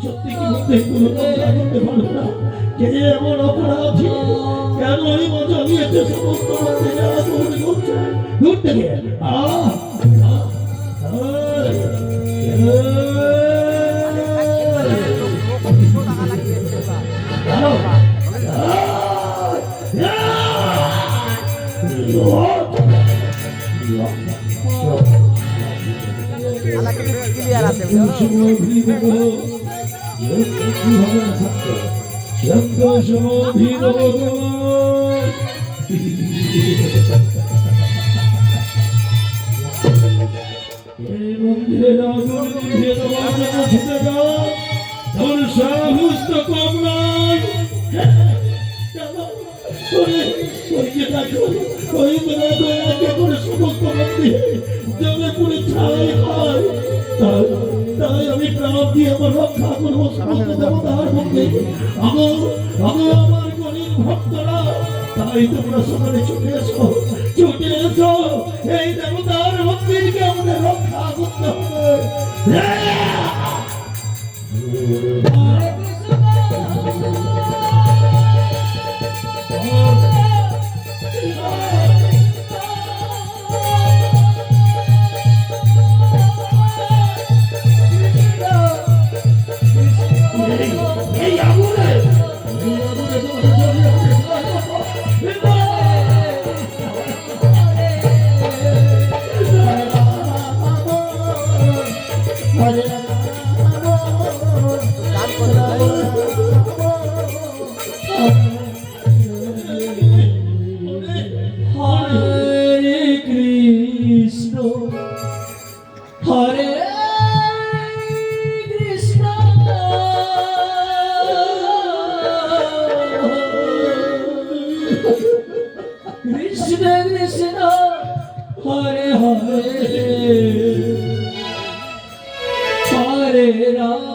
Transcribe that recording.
সত্যি কি বলতে কোনো কথা বলতে পারবো না। কে এমন অপরাধী, কেন এই মজা নিয়েছে সমস্ত মধ্যে যারা দৌড়ে ঘুরছে ঘুরতে গিয়ে ক্লিয়ার আছে তাই আমি প্রাণ দিয়ে আমার রক্ষা করবো সমস্ত দেবতার মধ্যে। আমার গরিব ভক্তরা, তাই তোমরা সকালে ছুটে এসো, এই দেবতার মন্দিরকে আমাদের রক্ষা করতে হবে। Hare Rama